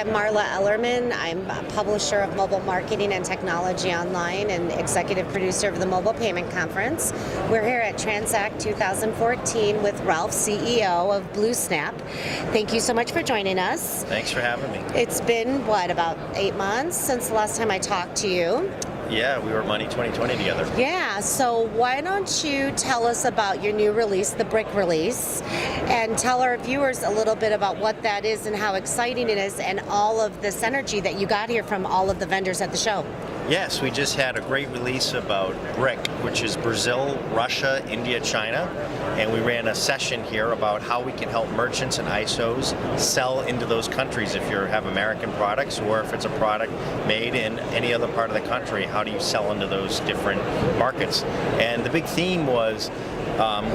I'm Marla Ellerman. I'm a publisher of Mobile Marketing and Technology Online and executive producer of the Mobile Payment Conference. We're here at Transact 2014 with Ralph, CEO of BlueSnap. Thank you so much for joining us. Thanks for having me. It's been, what, about 8 months since the last time I talked to you? Yeah, we were Money 2020 together. Yeah, so why don't you tell us about your new release, the Brick release, and tell our viewers a little bit about what that is and how exciting it is and all of this energy that you got here from all of the vendors at the show. Yes, we just had a great release about BRIC, which is Brazil, Russia, India, China, and we ran a session here about how we can help merchants and ISOs sell into those countries if you have American products or if it's a product made in any other part of the country, how do you sell into those different markets? And the big theme was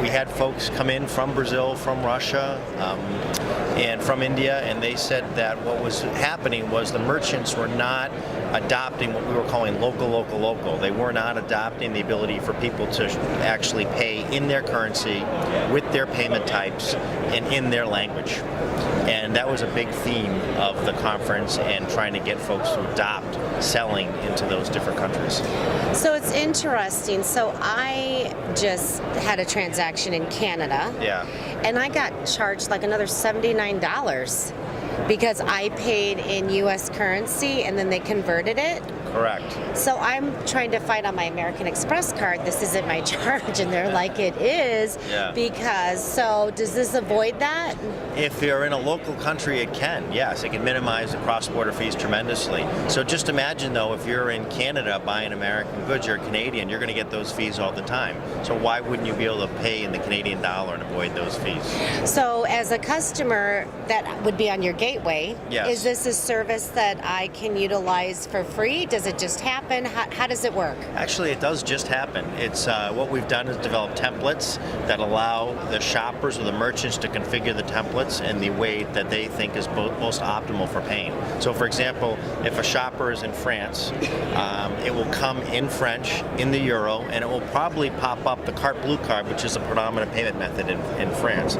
we had folks come in from Brazil, from Russia, and from India, and they said that what was happening was the merchants were not adopting what we were calling local. They were not adopting the ability for people to actually pay in their currency, with their payment types, and in their language. And that was a big theme of the conference and trying to get folks to adopt selling into those different countries. So it's interesting. So I just had a transaction in Canada. Yeah. And I got charged like another $79 because I paid in U.S. currency and then they converted it. Correct. So I'm trying to find on my American Express card, this isn't my charge, and they're like, it is, because, so does this avoid that? If you're in a local country, it can, yes. It can minimize the cross-border fees tremendously. So just imagine, though, if you're in Canada buying American goods, you're Canadian, you're going to get those fees all the time. So why wouldn't you be able to pay in the Canadian dollar and avoid those fees? So as a customer that would be on your gateway, is this a service that I can utilize for free? Does it just happen? How does it work? Actually, it does just happen. It's what we've done is develop templates that allow the shoppers or the merchants to configure the templates in the way that they think is most optimal for paying. So for example, if a shopper is in France, it will come in French, in the euro, and it will probably pop up the carte bleue card, which is a predominant payment method in France.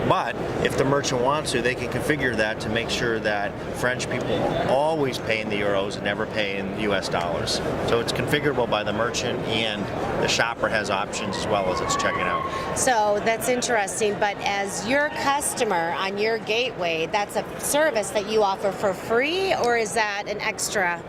But if the merchant wants to, they can configure that to make sure that French people always pay in the euros and never pay in US dollars. So it's configurable by the merchant, and the shopper has options as well as it's checking out. So that's interesting, but as your customer on your gateway, that's a service that you offer for free, or is that an extra?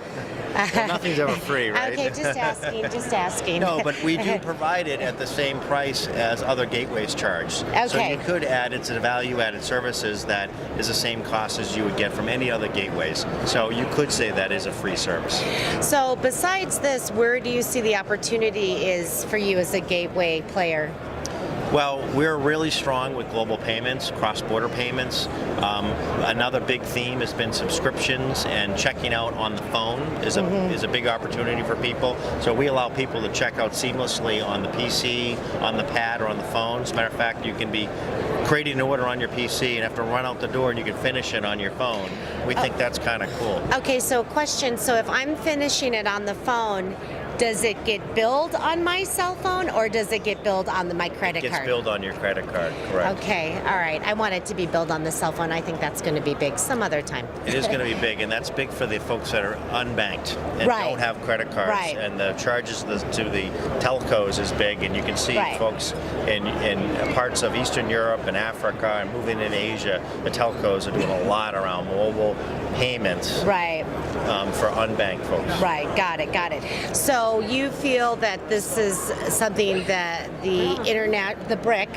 Well, nothing's ever free, right? Okay, just asking. No, but we do provide it at the same price as other gateways charge. Okay. So you could add it to the value-added services that is the same cost as you would get from any other gateways. So you could say that is a free service. So besides this, where do you see the opportunity is for you as a gateway player? Well, we're really strong with global payments, cross-border payments. Another big theme has been subscriptions, and checking out on the phone is a big opportunity for people. So we allow people to check out seamlessly on the PC, on the pad, or on the phone. As a matter of fact, you can be creating an order on your PC and have to run out the door and you can finish it on your phone. We think that's kind of cool. Okay, so question, so if I'm finishing it on the phone, does it get billed on my cell phone or does it get billed on my credit card? It gets billed on your credit card, correct. Okay, all right. I want it to be billed on the cell phone. I think that's going to be big some other time. It is going to be big, and that's big for the folks that are unbanked and don't have credit cards. Right. And the charges to the telcos is big, and you can see folks in parts of Eastern Europe and Africa and moving in Asia, the telcos are doing a lot around mobile payments for unbanked folks. Right, got it. So you feel that this is something that the internet, the brick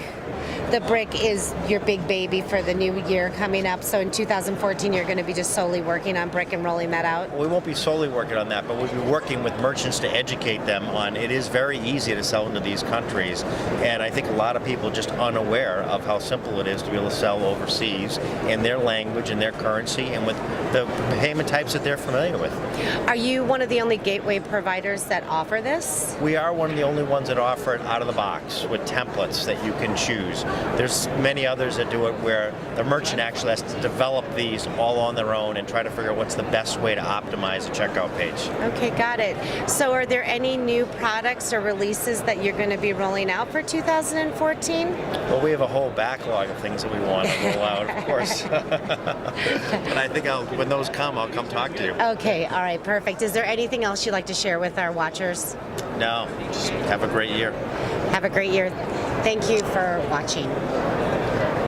is your big baby for the new year coming up. So in 2014, you're going to be just solely working on brick and rolling that out? We won't be solely working on that, but we'll be working with merchants to educate them on it is very easy to sell into these countries. And I think a lot of people are just unaware of how simple it is to be able to sell overseas in their language and their currency and with the payment types that they're familiar with. Are you one of the only gateway providers that offer this? We are one of the only ones that offer it out of the box with templates that you can choose. there's many others that do it where the merchant actually has to develop these all on their own and try to figure out what's the best way to optimize a checkout page. Okay, got it. So are there any new products or releases that you're going to be rolling out for 2014? Well, we have a whole backlog of things that we want to roll out, of course. But I think when those come, I'll come talk to you. Okay, all right, perfect. Is there anything else you'd like to share with our watchers? No, just have a great year. Have a great year. Thank you for watching.